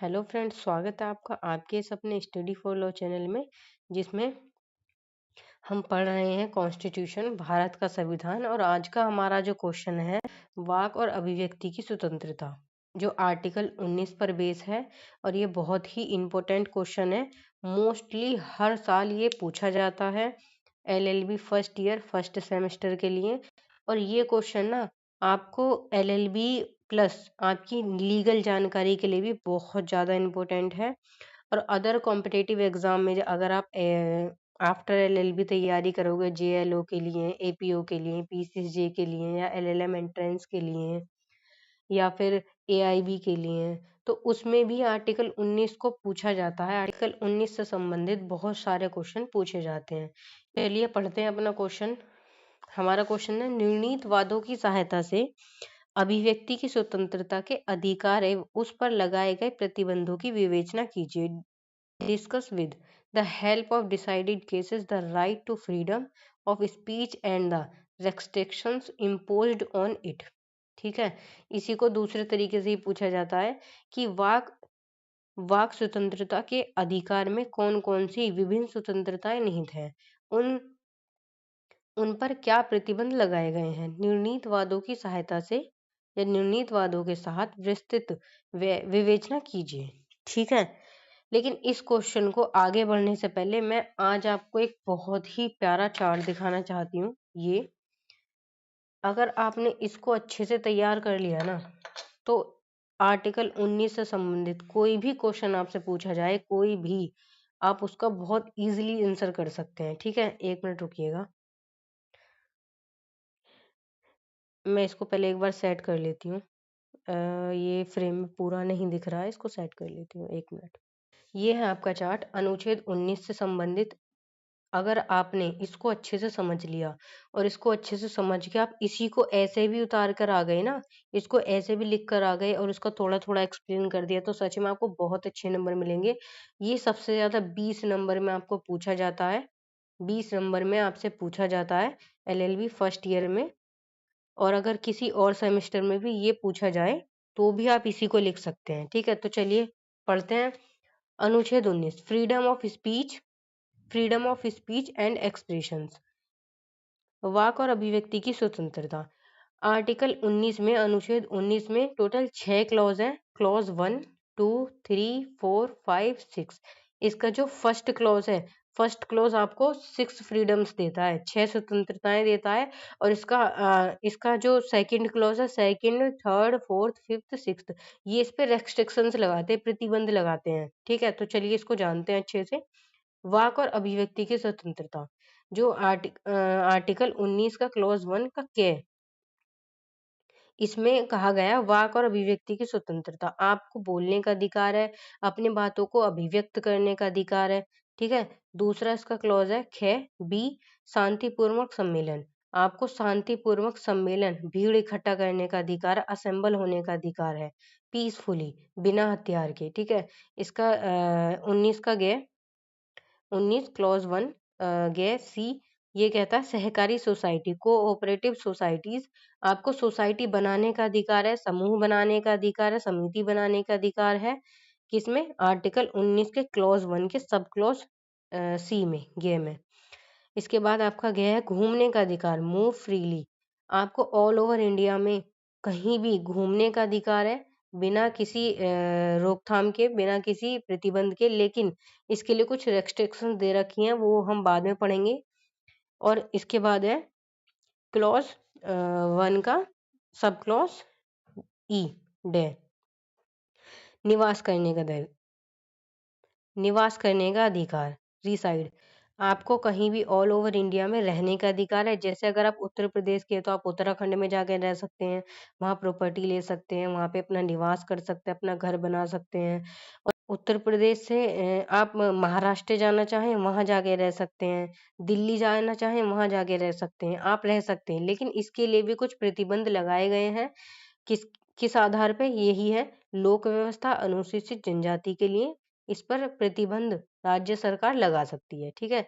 Hello friends, स्वागत है आपका आपके इस अपने स्टडी फॉर लॉ चैनल में, जिसमें हम पढ़ रहे हैं कॉन्स्टिट्यूशन, भारत का संविधान। और आज का हमारा जो क्वेश्चन है, वाक और अभिव्यक्ति की स्वतंत्रता, जो आर्टिकल 19 पर बेस है। और ये बहुत ही इम्पोर्टेंट क्वेश्चन है। मोस्टली हर साल ये पूछा जाता है LLB first year first semester के लिए। और ये क्वेश्चन ना आपको एलएलबी प्लस आपकी लीगल जानकारी के लिए भी बहुत ज़्यादा इम्पोर्टेंट है। और अदर कॉम्पिटिटिव एग्जाम में अगर आप आफ्टर एलएलबी तैयारी करोगे, जेएलओ के लिए, एपीओ के लिए, पीसीजे के लिए, या एलएलएम एंट्रेंस के लिए, या फिर एआईबी के लिए, तो उसमें भी आर्टिकल 19 को पूछा जाता है। आर्टिकल 19 से संबंधित बहुत सारे क्वेश्चन पूछे जाते हैं। चलिए पढ़ते हैं अपना क्वेश्चन। हमारा क्वेश्चन है, निर्णीत वादों की सहायता से अभिव्यक्ति की स्वतंत्रता के अधिकार एवं उस पर लगाए गए प्रतिबंधों की विवेचना कीजिए। Discuss with the help of decided cases the right to freedom of speech and the restrictions imposed on it. ठीक है, इसी को दूसरे तरीके से ही पूछा जाता है कि वाक वाक स्वतंत्रता के अधिकार में कौन कौन सी विभिन्न स्वतंत्रताएं निहित हैं, उन उन पर क्या प्रतिबंध लगाए गए हैं। निर्णीत वादों की सहायता से या निर्णीत वादों के साथ विस्तृत विवेचना कीजिए। ठीक है, लेकिन इस क्वेश्चन को आगे बढ़ने से पहले मैं आज आपको एक बहुत ही प्यारा चार्ट दिखाना चाहती हूँ। ये अगर आपने इसको अच्छे से तैयार कर लिया ना, तो आर्टिकल 19 से संबंधित कोई भी क्वेश्चन आपसे पूछा जाए, कोई भी, आप उसका बहुत इजीली आंसर कर सकते हैं। ठीक है, एक मिनट रुकिएगा, मैं इसको पहले एक बार सेट कर लेती हूँ। ये फ्रेम में पूरा नहीं दिख रहा है, इसको सेट कर लेती हूँ, एक मिनट। ये है आपका चार्ट अनुच्छेद 19 से संबंधित। अगर आपने इसको अच्छे से समझ लिया और इसको अच्छे से समझ के आप इसी को ऐसे भी उतार कर आ गए ना, इसको ऐसे भी लिख कर आ गए और उसका थोड़ा थोड़ा एक्सप्लेन कर दिया, तो सच में आपको बहुत अच्छे नंबर मिलेंगे। ये सबसे ज्यादा 20 नंबर में आपको पूछा जाता है। 20 नंबर में आपसे पूछा जाता है एलएलबी फर्स्ट ईयर में। और अगर किसी और सेमेस्टर में भी ये पूछा जाए तो भी आप इसी को लिख सकते हैं। ठीक है, तो चलिए पढ़ते हैं। अनुच्छेद 19, freedom of speech and expressions, वाक और अभिव्यक्ति की स्वतंत्रता। आर्टिकल 19 में, अनुच्छेद 19 में टोटल 6 क्लॉज हैं। क्लॉज 1, 2, 3, 4, 5, 6। इसका जो फर्स्ट क्लॉज है, फर्स्ट क्लॉज आपको 6 फ्रीडम्स देता है, 6 स्वतंत्रताएं देता है। और इसका जो सेकंड क्लॉज है, second, third, fourth, fifth, sixth, ये इस पे रेस्ट्रिक्शंस लगाते हैं, प्रतिबंध लगाते हैं। ठीक है, तो चलिए इसको जानते हैं अच्छे से। वाक और अभिव्यक्ति की स्वतंत्रता, जो आर्टिकल 19 का क्लॉज 1 का के, इसमें कहा गया वाक और अभिव्यक्ति की स्वतंत्रता, आपको बोलने का अधिकार है, अपनी बातों को अभिव्यक्त करने का अधिकार है। ठीक है, दूसरा इसका क्लॉज है ख बी, शांतिपूर्वक सम्मेलन, आपको शांतिपूर्वक सम्मेलन, भीड़ इकट्ठा करने का अधिकार, असेंबल होने का अधिकार है पीसफुली, बिना हथियार के। ठीक है, इसका 19 का गे 19 क्लॉज 1 गे सी, ये कहता है सहकारी सोसाइटी, कोऑपरेटिव सोसाइटीज, आपको सोसाइटी बनाने का अधिकार है, समूह बनाने का अधिकार है, समिति बनाने का अधिकार है। किसमें? आर्टिकल 19 के क्लॉज 1 के सब क्लॉज सी में, गे में। इसके बाद आपका गया है घूमने का अधिकार, मूव फ्रीली, आपको ऑल ओवर इंडिया में कहीं भी घूमने का अधिकार है, बिना किसी रोकथाम के, बिना किसी प्रतिबंध के। लेकिन इसके लिए कुछ रेस्ट्रिक्शन दे रखी हैं, वो हम बाद में पढ़ेंगे। और इसके बाद है क्लॉज 1 का सब क्लॉज ई, डे, निवास करने का निवास करने का अधिकार, रिसाइड, आपको कहीं भी ऑल ओवर इंडिया में रहने का अधिकार है। जैसे अगर आप उत्तर प्रदेश के हैं, तो आप उत्तराखंड में जाकर रह सकते हैं, वहाँ प्रॉपर्टी ले सकते हैं, वहाँ पे अपना निवास कर सकते हैं, अपना घर बना सकते हैं। और उत्तर प्रदेश से आप महाराष्ट्र जाना चाहें, वहाँ जाके रह सकते हैं, दिल्ली जाना चाहें, वहाँ जाके रह सकते हैं, आप रह सकते हैं। लेकिन इसके लिए भी कुछ प्रतिबंध लगाए गए हैं। किस किस आधार पे? यही है, लोक व्यवस्था, अनुसूचित जनजाति के लिए इस पर प्रतिबंध राज्य सरकार लगा सकती है। ठीक है,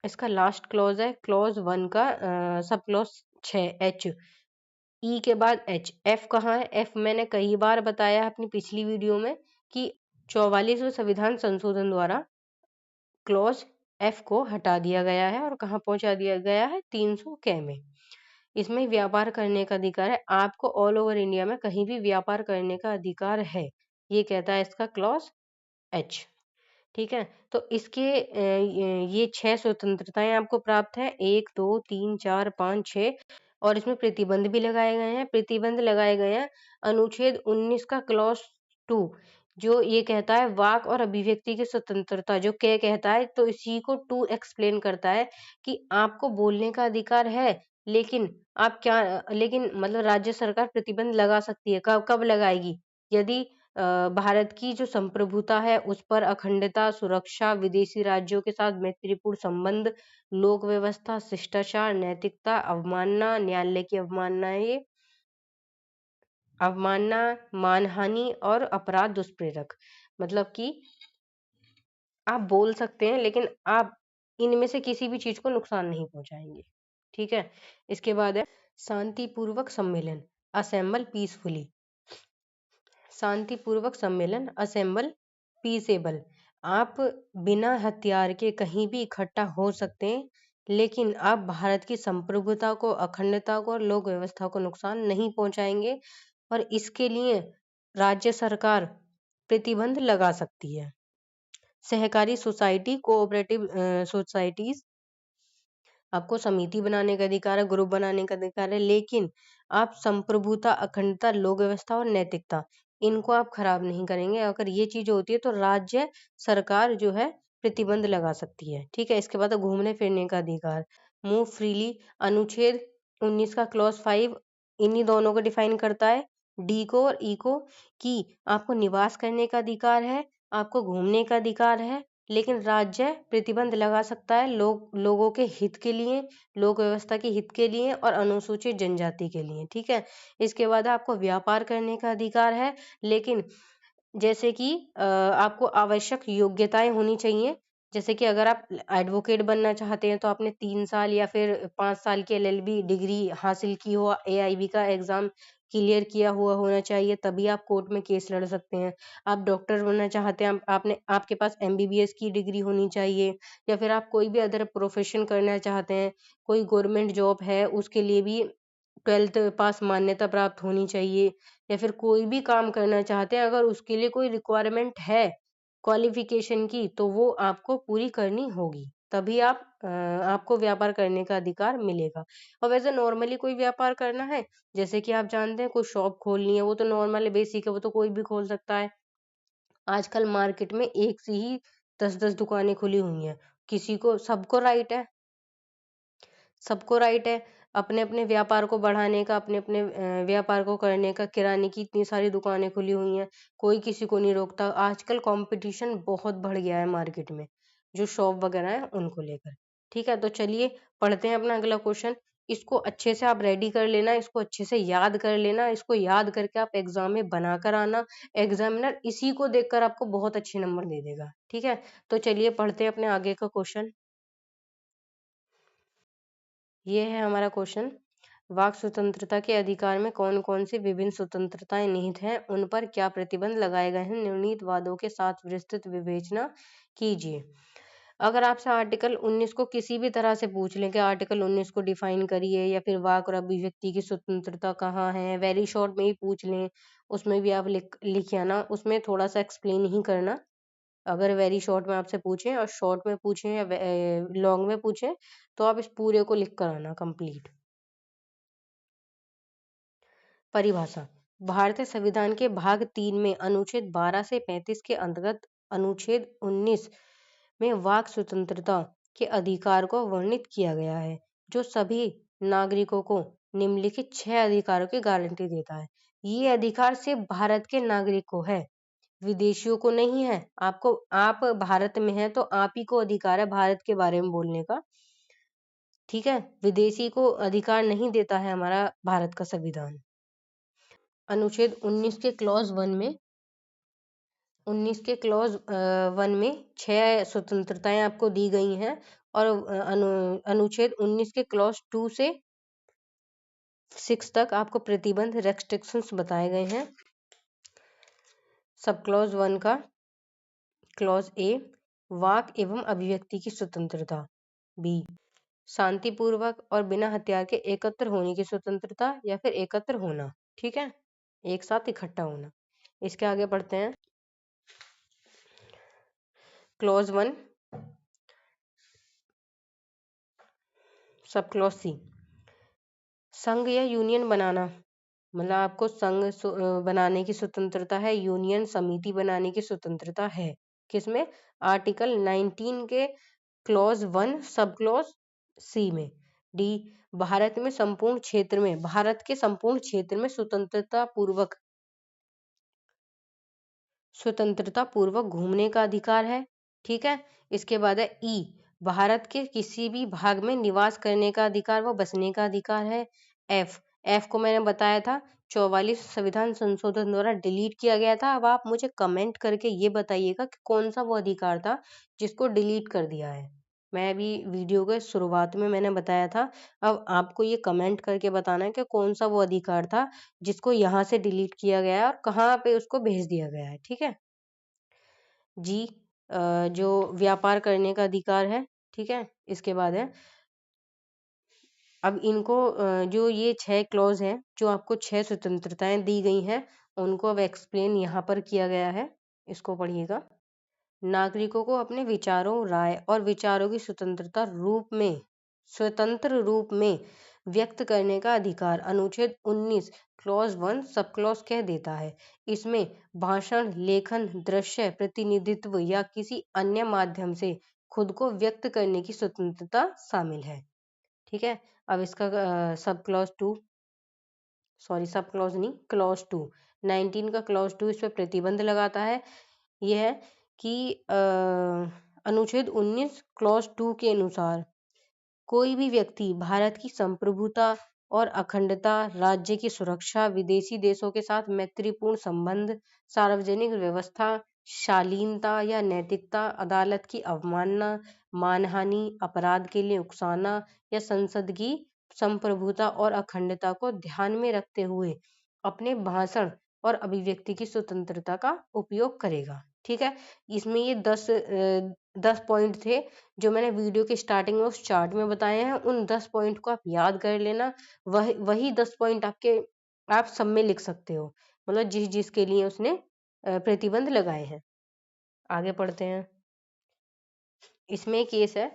इसका लास्ट क्लॉज है क्लॉज 1 का सब क्लॉज 6, एच, ई के बाद एच। एफ कहाँ है? एफ मैंने कई बार बताया है अपनी पिछली वीडियो में कि 44वें संविधान संशोधन द्वारा क्लॉज एफ को हटा दिया गया है और कहाँ पहुंचा दिया गया है, 300 के में। इसमें व्यापार करने का अधिकार है, आपको ऑल ओवर इंडिया में कहीं भी व्यापार करने का अधिकार है, ये कहता है इसका क्लॉज एच। ठीक है, तो इसके ये 6 स्वतंत्रताएं आपको प्राप्त है, 1 2 3 4 5 6, और इसमें प्रतिबंध भी लगाए गए हैं। प्रतिबंध लगाए गए हैं अनुच्छेद 19 का क्लॉज 2, जो ये कहता है वाक और अभिव्यक्ति की स्वतंत्रता, जो क्या कहता है, तो इसी को 2 एक्सप्लेन करता है कि आपको बोलने का अधिकार है, लेकिन आप क्या, लेकिन मतलब राज्य सरकार प्रतिबंध लगा सकती है। कब कब लगाएगी? यदि भारत की जो संप्रभुता है उस पर अखंडता, सुरक्षा, विदेशी राज्यों के साथ मैत्रीपूर्ण संबंध, लोक व्यवस्था, शिष्टाचार, नैतिकता, अवमानना, न्यायालय की अवमानना, मानहानि और अपराध दुष्प्रेरक। मतलब कि आप बोल सकते हैं लेकिन आप इनमें से किसी भी चीज को नुकसान नहीं पहुंचाएंगे। ठीक है, इसके बाद है शांतिपूर्वक सम्मेलन, असेंबल पीसफुली। शांतिपूर्वक सम्मेलन, असेंबल पीसेबल। आप बिना हथियार के कहीं भी इकट्ठा हो सकते हैं, लेकिन आप भारत की संप्रभुता को, अखंडता को और लोक व्यवस्था को नुकसान नहीं पहुंचाएंगे, और इसके लिए राज्य सरकार प्रतिबंध लगा सकती है। सहकारी सोसाइटी, कोऑपरेटिव सोसाइटीज, आपको समिति बनाने का अधिकार है, ग्रुप बनाने का अधिकार है, लेकिन आप संप्रभुता, अखंडता, लोक व्यवस्था और नैतिकता, इनको आप खराब नहीं करेंगे। अगर ये चीज होती है तो राज्य सरकार जो है प्रतिबंध लगा सकती है। ठीक है, इसके बाद घूमने फिरने का अधिकार, मूव फ्रीली, अनुच्छेद 19 का क्लॉज 5 इन्हीं दोनों को डिफाइन करता है, डी को और ई को, कि आपको निवास करने का अधिकार है, आपको घूमने का अधिकार है, लेकिन राज्य प्रतिबंध लगा सकता है लोगों के हित के लिए, लोक व्यवस्था के हित के लिए और अनुसूचित जनजाति के लिए। ठीक है, इसके बाद आपको व्यापार करने का अधिकार है, लेकिन जैसे कि आपको आवश्यक योग्यताएं होनी चाहिए। जैसे कि अगर आप एडवोकेट बनना चाहते हैं तो आपने 3 साल या फिर 5 साल की एलएलबी डिग्री हासिल की हो, एआईबी का एग्जाम क्लियर किया हुआ होना चाहिए, तभी आप कोर्ट में केस लड़ सकते हैं। आप डॉक्टर बनना चाहते हैं, आपके पास एमबीबीएस की डिग्री होनी चाहिए, या फिर आप कोई भी अदर प्रोफेशन करना चाहते हैं, कोई गवर्नमेंट जॉब है उसके लिए भी 12th पास मान्यता प्राप्त होनी चाहिए, या फिर कोई भी काम करना चाहते हैं अगर उसके लिए कोई रिक्वायरमेंट है क्वालिफिकेशन की, तो वो आपको पूरी करनी होगी, तभी आपको व्यापार करने का अधिकार मिलेगा। और वैसे नॉर्मली कोई व्यापार करना है, जैसे कि आप जानते हैं कोई शॉप खोलनी है, वो तो नॉर्मल है, बेसिक है, वो तो कोई भी खोल सकता है। आजकल मार्केट में एक से ही 10-10 दुकानें खुली हुई हैं, किसी को, सबको राइट है अपने अपने व्यापार को बढ़ाने का, अपने अपने व्यापार को करने का। किराने की इतनी सारी दुकानें खुली हुई हैं, कोई किसी को नहीं रोकता। आजकल कंपटीशन बहुत बढ़ गया है मार्केट में, जो शॉप वगैरह है उनको लेकर। ठीक है, तो चलिए पढ़ते हैं अपना अगला क्वेश्चन। इसको अच्छे से आप रेडी कर लेना, इसको अच्छे से याद कर लेना, इसको याद करके आप एग्जाम में बना कर आना। एग्जामिनर इसी को देखकर आपको बहुत अच्छे नंबर दे देगा। ठीक है, तो चलिए पढ़ते हैं अपने आगे का क्वेश्चन। ये है हमारा क्वेश्चन, वाक स्वतंत्रता के अधिकार में कौन कौन सी विभिन्न स्वतंत्रताएं निहित हैं, उन पर क्या प्रतिबंध लगाए गए हैं, निर्णीत वादों के साथ विस्तृत विवेचना कीजिए। अगर आपसे आर्टिकल 19 को किसी भी तरह से पूछ लें कि आर्टिकल 19 को डिफाइन करिए, या फिर वाक और अभिव्यक्ति की स्वतंत्रता कहाँ है, वेरी शॉर्ट में ही पूछ लें, उसमें भी आप लिख आना, उसमें थोड़ा सा एक्सप्लेन ही करना। अगर वेरी शॉर्ट में आपसे पूछें और शॉर्ट में पूछें या लॉन्ग में पूछें, तो आप इस पूरे को लिख कर आना कंप्लीट। परिभाषा, भारतीय संविधान के भाग 3 में अनुच्छेद 12 से 35 के अंतर्गत अनुच्छेद 19 में वाक स्वतंत्रता के अधिकार को वर्णित किया गया है, जो सभी नागरिकों को निम्नलिखित 6 अधिकारों की गारंटी देता है। ये अधिकार सिर्फ भारत के नागरिक को है, विदेशियों को नहीं है। आप भारत में हैं तो आप ही को अधिकार है भारत के बारे में बोलने का। ठीक है, विदेशी को अधिकार नहीं देता है हमारा भारत का संविधान। अनुच्छेद 19 के क्लॉज 1 में 6 स्वतंत्रताएं आपको दी गई हैं, और अनुच्छेद 19 के क्लॉज 2 से 6 तक आपको प्रतिबंध, रेस्ट्रिक्शंस बताए गए हैं। सब क्लॉज 1 का क्लॉज ए, वाक एवं अभिव्यक्ति की स्वतंत्रता। बी, शांतिपूर्वक और बिना हथियार के एकत्र होने की स्वतंत्रता या फिर एकत्र होना। ठीक है, एक साथ इकट्ठा होना। इसके आगे पढ़ते हैं। क्लॉज 1, सब क्लॉज सी, संघ या यूनियन बनाना, मतलब आपको संघ बनाने की स्वतंत्रता है, यूनियन समिति बनाने की स्वतंत्रता है। किसमें? आर्टिकल 19 के क्लॉज 1 सब क्लॉज सी में। डी, भारत के संपूर्ण क्षेत्र में स्वतंत्रता पूर्वक घूमने का अधिकार है। ठीक है, इसके बाद है ई, भारत के किसी भी भाग में निवास करने का अधिकार व बसने का अधिकार है। एफ को मैंने बताया था 44 संविधान संशोधन द्वारा डिलीट किया गया था। अब आप मुझे कमेंट करके ये बताइएगा कि कौन सा वो अधिकार था जिसको डिलीट कर दिया है। मैं अभी वीडियो के शुरुआत में मैंने बताया था, अब आपको ये कमेंट करके बताना है कि कौन सा वो अधिकार था जिसको यहाँ से डिलीट किया गया है और कहाँ पे उसको भेज दिया गया है। ठीक है जी, जो व्यापार करने का अधिकार है। ठीक है, इसके बाद है, अब इनको जो ये 6 क्लॉज हैं, जो आपको 6 स्वतंत्रताएं दी गई हैं, उनको अब एक्सप्लेन यहाँ पर किया गया है। इसको पढ़िएगा। नागरिकों को अपने विचारों, राय और विचारों की स्वतंत्र रूप में व्यक्त करने का अधिकार अनुच्छेद 19 क्लॉज 1 सब क्लॉज कह देता है। इसमें भाषण, लेखन, दृश्य प्रतिनिधित्व या किसी अन्य माध्यम से खुद को व्यक्त करने की स्वतंत्रता शामिल है। ठीक है, अब इसका sub clause 2, sorry sub clause नहीं, क्लॉज 2, 19 का क्लॉज 2 इस पर प्रतिबंध लगाता है। यह है कि अनुच्छेद 19 क्लॉज 2 के अनुसार कोई भी व्यक्ति भारत की संप्रभुता और अखंडता, राज्य की सुरक्षा, विदेशी देशों के साथ मैत्रीपूर्ण संबंध, सार्वजनिक व्यवस्था, शालीनता या नैतिकता, अदालत की अवमानना, मानहानि, अपराध के लिए उकसाना या संसद की संप्रभुता और अखंडता को ध्यान में रखते हुए अपने भाषण और अभिव्यक्ति की स्वतंत्रता का उपयोग करेगा। ठीक है, इसमें ये 10 पॉइंट थे जो मैंने वीडियो के स्टार्टिंग में उस चार्ट में बताए हैं। उन 10 पॉइंट को आप याद कर लेना। वही 10 पॉइंट आप सब में लिख सकते हो, मतलब जिस जिसके लिए उसने प्रतिबंध लगाए हैं। आगे पढ़ते हैं। इसमें केस है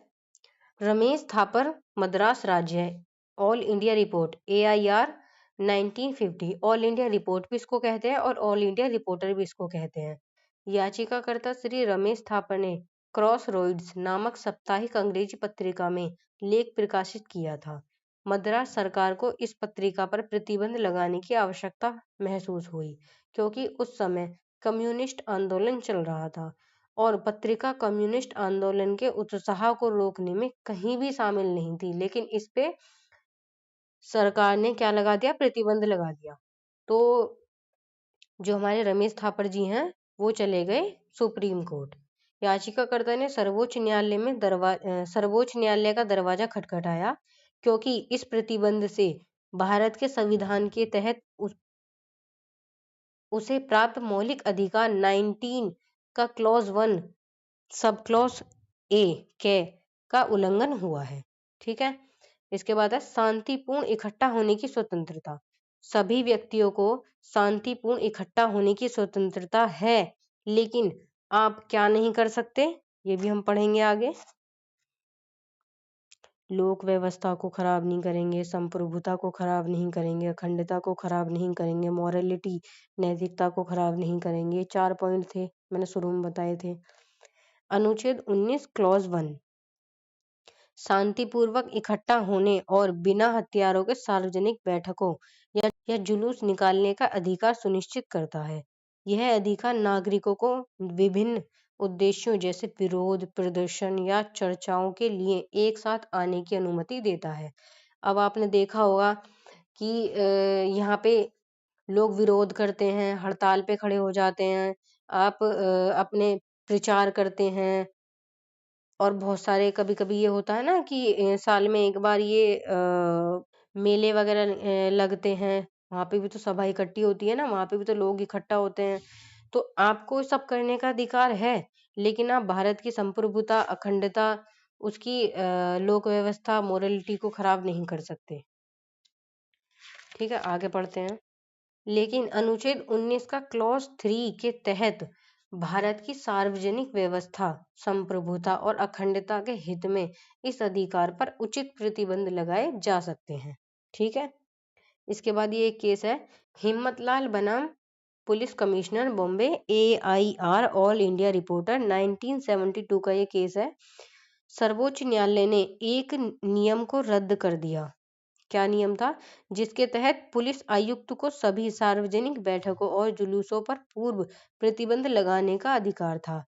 रमेश थापर मद्रास राज्य, all India report AIR 1950। All India report भी इसको कहते हैं और ऑल इंडिया रिपोर्टर भी इसको कहते हैं। याचिकाकर्ता श्री रमेश थापर ने क्रॉस रोड्स नामक साप्ताहिक अंग्रेजी पत्रिका में लेख प्रकाशित किया था। मद्रास सरकार को इस पत्रिका पर प्रतिबंध लगाने की आवश्यकता महसूस हुई क्योंकि उस समय कम्युनिस्ट आंदोलन चल रहा था और पत्रिका कम्युनिस्ट आंदोलन के उत्साह को रोकने में कहीं भी शामिल नहीं थी। लेकिन इस पे सरकार ने क्या लगा दिया? प्रतिबंध लगा दिया। तो जो हमारे रमेश थापर जी हैं वो चले गए सुप्रीम कोर्ट। याचिकाकर्ता ने सर्वोच्च न्यायालय का दरवाजा खटखटाया क्योंकि इस प्रतिबंध से भारत के संविधान के तहत उसे प्राप्त मौलिक अधिकार 19 का क्लॉज 1 सब क्लॉज ए का उल्लंघन हुआ है। ठीक है, इसके बाद है शांतिपूर्ण इकट्ठा होने की स्वतंत्रता। सभी व्यक्तियों को शांतिपूर्ण इकट्ठा होने की स्वतंत्रता है, लेकिन आप क्या नहीं कर सकते ये भी हम पढ़ेंगे आगे। लोक व्यवस्था को खराब नहीं करेंगे, संप्रभुता को खराब नहीं करेंगे, अखंडता को खराब नहीं करेंगे, मॉरलिटी नैतिकता को खराब नहीं करेंगे। 4 पॉइंट थे, मैंने शुरू में बताए थे। अनुच्छेद 19 क्लॉज 1 शांतिपूर्वक इकट्ठा होने और बिना हथियारों के सार्वजनिक बैठकों या जुलूस निकालने का अधिकार सुनिश्चित करता है। यह अधिकार नागरिकों को विभिन्न उद्देश्यों जैसे विरोध, प्रदर्शन या चर्चाओं के लिए एक साथ आने की अनुमति देता है। अब आपने देखा होगा कि यहाँ पे लोग विरोध करते हैं, हड़ताल पे खड़े हो जाते हैं, आप अपने प्रचार करते हैं और बहुत सारे कभी-कभी ये होता है ना कि साल में एक बार ये मेले वगैरह लगते हैं, वहाँ पे भी तो सभा इकट्ठी होती है ना, वहाँ पे भी तो लोग इकट्ठा होते हैं। तो आपको सब करने का अधिकार है, लेकिन आप भारत की संप्रभुता, अखंडता, उसकी लोक व्यवस्था, मोरलिटी को खराब नहीं कर सकते। ठीक है, आगे पढ़ते हैं। लेकिन अनुच्छेद 19 का क्लॉज 3 के तहत भारत की सार्वजनिक व्यवस्था, संप्रभुता और अखंडता के हित में इस अधिकार पर उचित प्रतिबंध लगाए जा सकते हैं। ठीक है, इसके बाद ये एक केस है, हिम्मतलाल बनाम police commissioner Bombay, AIR all India reporter 1972 का ये केस है। सर्वोच्च न्यायालय ने एक नियम को रद्द कर दिया। क्या नियम था? जिसके तहत पुलिस आयुक्त को सभी सार्वजनिक बैठकों और जुलूसों पर पूर्व प्रतिबंध लगाने का अधिकार था।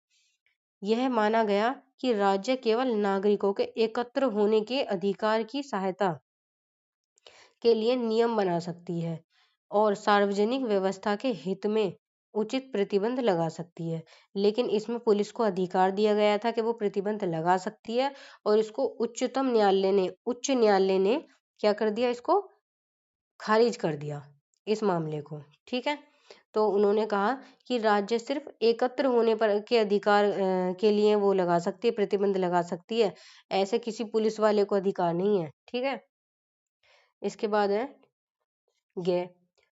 यह माना गया कि राज्य केवल नागरिकों के एकत्र होने के अधिकार की सहायता के लिए नियम बना सकती है और सार्वजनिक व्यवस्था के हित में उचित प्रतिबंध लगा सकती है। लेकिन इसमें पुलिस को अधिकार दिया गया था कि वो प्रतिबंध लगा सकती है, और इसको उच्च न्यायालय ने क्या कर दिया, इसको खारिज कर दिया, इस मामले को। ठीक है, तो उन्होंने कहा कि राज्य सिर्फ एकत्र होने पर के अधिकार के लिए वो लगा सकती है, प्रतिबंध लगा सकती है, ऐसे किसी पुलिस वाले को अधिकार नहीं है। ठीक है, इसके बाद है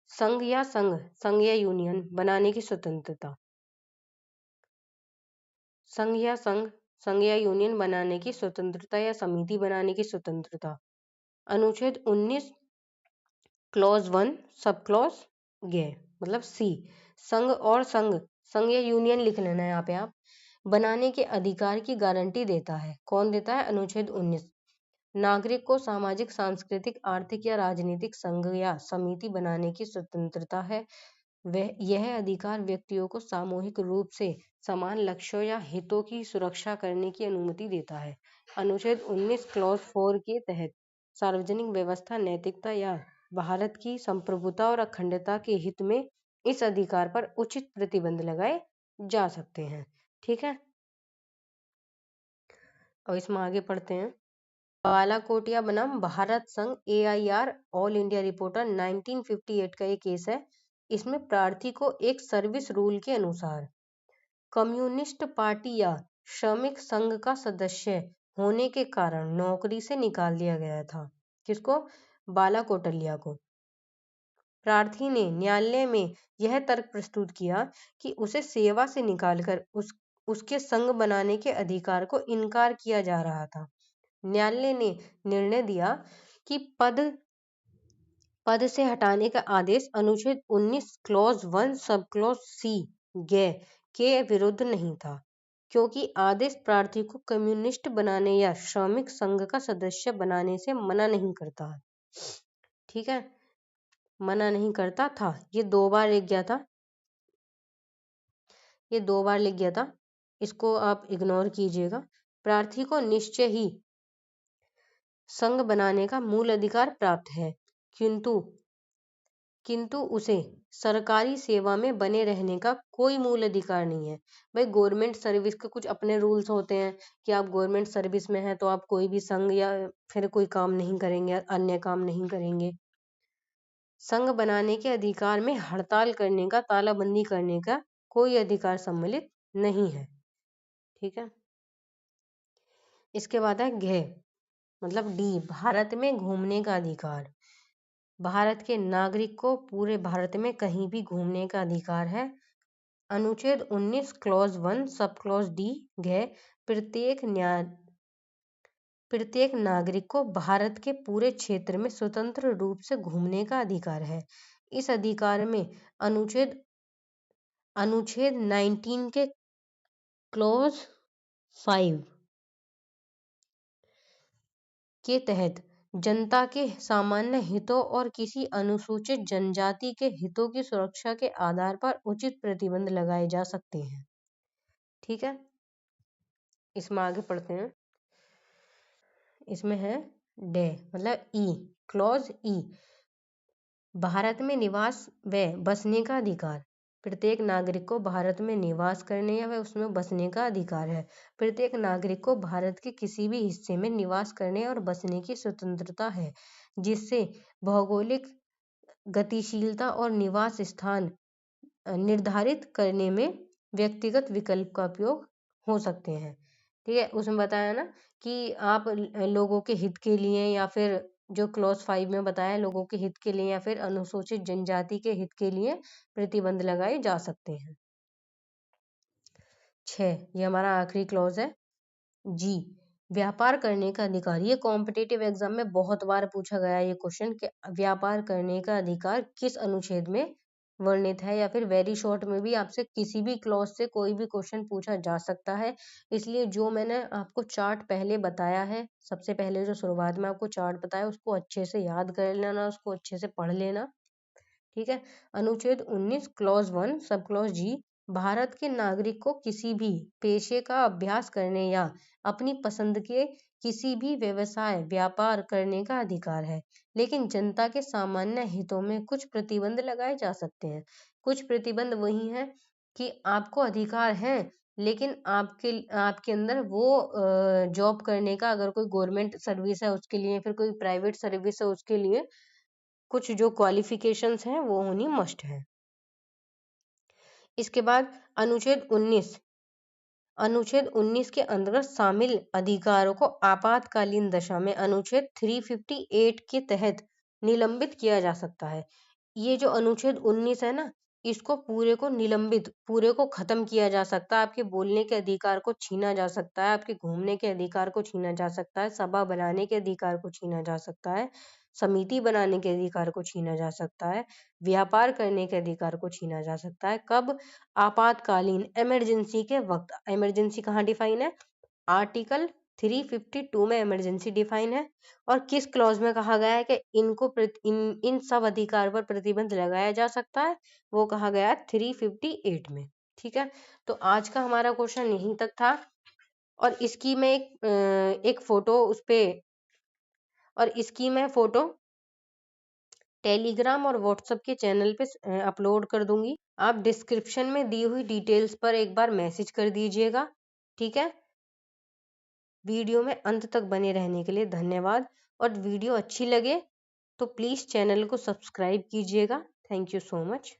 संघ या यूनियन बनाने की स्वतंत्रता। संघ या यूनियन बनाने की स्वतंत्रता या समिति बनाने की स्वतंत्रता। अनुच्छेद 19 क्लॉज 1 सब क्लॉज मतलब सी। संघ या यूनियन लिख लेना है यहाँ पे आप, बनाने के अधिकार की गारंटी देता है। कौन देता है? अनुच्छेद 19। नागरिक को सामाजिक, सांस्कृतिक, आर्थिक या राजनीतिक संघ या समिति बनाने की स्वतंत्रता है। यह अधिकार व्यक्तियों को सामूहिक रूप से समान लक्ष्यों या हितों की सुरक्षा करने की अनुमति देता है। अनुच्छेद 19 क्लॉज 4 के तहत सार्वजनिक व्यवस्था, नैतिकता या भारत की संप्रभुता और अखंडता के हित में इस अधिकार पर उचित प्रतिबंध लगाए जा सकते हैं। ठीक है, और इसमें आगे पढ़ते हैं। बालाकोटिया बनाम भारत संघ, AIR ऑल इंडिया रिपोर्टर 1958 का ये केस है। इसमें प्रार्थी को एक सर्विस रूल के अनुसार कम्युनिस्ट पार्टी या श्रमिक संघ का सदस्य होने के कारण नौकरी से निकाल दिया गया था। किसको? बालाकोटलिया को। प्रार्थी ने न्यायालय में यह तर्क प्रस्तुत किया कि उसे सेवा से निकालकर उसके संघ बनाने के अधिकार को इनकार किया जा रहा था। न्यायालय ने निर्णय दिया कि पद से हटाने का आदेश अनुच्छेद 19 क्लॉज 1 सब क्लॉज सी के विरुद्ध नहीं था, क्योंकि आदेश प्रार्थी को कम्युनिस्ट बनाने या श्रमिक संघ का सदस्य बनाने से मना नहीं करता। ठीक है, मना नहीं करता था। ये 2 बार लिख गया था, इसको आप इग्नोर कीजिएगा। प्रार्थी को निश्चय ही संघ बनाने का मूल अधिकार प्राप्त है, किंतु उसे सरकारी सेवा में बने रहने का कोई मूल अधिकार नहीं है। भाई, गवर्नमेंट सर्विस के कुछ अपने रूल्स होते हैं कि आप गवर्नमेंट सर्विस में हैं तो आप कोई भी संघ या फिर कोई काम नहीं करेंगे, अन्य काम नहीं करेंगे। संघ बनाने के अधिकार में हड़ताल करने का, तालाबंदी करने का कोई अधिकार सम्मिलित नहीं है। ठीक है, इसके बाद है मतलब डी, भारत में घूमने का अधिकार। भारत के नागरिक को पूरे भारत में कहीं भी घूमने का अधिकार है। अनुच्छेद 19 क्लॉज 1 सब क्लॉज डी प्रत्येक नागरिक को भारत के पूरे क्षेत्र में स्वतंत्र रूप से घूमने का अधिकार है। इस अधिकार में अनुच्छेद 19 के क्लॉज 5 के तहत जनता के सामान्य हितों और किसी अनुसूचित जनजाति के हितों की सुरक्षा के आधार पर उचित प्रतिबंध लगाए जा सकते हैं। ठीक है, इसमें आगे पढ़ते हैं। इसमें है डे मतलब ई, क्लॉज ई, भारत में निवास व बसने का अधिकार। प्रत्येक नागरिक को भारत में निवास करने या व उसमें बसने का अधिकार है। प्रत्येक नागरिक को भारत के किसी भी हिस्से में निवास करने और बसने की स्वतंत्रता है, जिससे भौगोलिक गतिशीलता और निवास स्थान निर्धारित करने में व्यक्तिगत विकल्प का उपयोग हो सकते हैं। ठीक है, उसमें बताया ना कि आप लोगों के हित के लिए, या फिर जो क्लॉज 5 में बताया, लोगों के हित के लिए या फिर अनुसूचित जनजाति के हित के लिए प्रतिबंध लगाए जा सकते हैं। 6, ये हमारा आखिरी क्लॉज है जी, व्यापार करने का अधिकार। ये कॉम्पिटिटिव एग्जाम में बहुत बार पूछा गया ये क्वेश्चन कि व्यापार करने का अधिकार किस अनुच्छेद में वर्णित है, या फिर वेरी शॉर्ट में भी आपसे किसी भी क्लॉज से कोई भी क्वेश्चन पूछा जा सकता है। इसलिए जो मैंने आपको चार्ट पहले बताया है, सबसे पहले जो शुरुआत में आपको चार्ट बताया, उसको अच्छे से याद कर लेना, उसको अच्छे से पढ़ लेना। ठीक है, अनुच्छेद 19 क्लॉज 1 सब क्लॉज जी, भारत के नागरिक को किसी भी पेशे का अभ्यास करने या अपनी पसंद के किसी भी व्यवसाय व्यापार करने का अधिकार है, लेकिन जनता के सामान्य हितों में कुछ प्रतिबंध लगाए जा सकते हैं। कुछ प्रतिबंध वही हैं कि आपको अधिकार है, लेकिन आपके आपके अंदर वो जॉब करने का, अगर कोई गवर्नमेंट सर्विस है उसके लिए, फिर कोई प्राइवेट सर्विस है उसके लिए, कुछ जो क्वालिफिकेशंस हैं वो होनी मस्ट है। इसके बाद अनुच्छेद 19 के अंतर्गत शामिल अधिकारों को आपातकालीन दशा में अनुच्छेद 358 के तहत निलंबित किया जा सकता है। ये जो अनुच्छेद 19 है ना, इसको पूरे को खत्म किया जा सकता है। आपके बोलने के अधिकार को छीना जा सकता है, आपके घूमने के अधिकार को छीना जा सकता है, सभा बनाने के अधिकार को छीना जा सकता है, समिति बनाने के अधिकार को छीना जा सकता है, व्यापार करने के अधिकार को छीना जा सकता है। कब? आपातकालीन, इमरजेंसी के वक्त। इमरजेंसी कहाँ डिफाइन है? आर्टिकल 352 में इमरजेंसी डिफाइन है। और किस क्लॉज में कहा गया है कि इन सब अधिकार पर प्रतिबंध लगाया जा सकता है? वो कहा गया है 358 में। ठीक है, तो आज का हमारा क्वेश्चन यहीं तक था। और इसकी मैं एक फोटो उस पे और इसकी मैं फोटो टेलीग्राम और व्हाट्सएप के चैनल पे अपलोड कर दूंगी। आप डिस्क्रिप्शन में दी हुई डिटेल्स पर एक बार मैसेज कर दीजिएगा। ठीक है, वीडियो में अंत तक बने रहने के लिए धन्यवाद। और वीडियो अच्छी लगे तो प्लीज़ चैनल को सब्सक्राइब कीजिएगा। Thank you so much.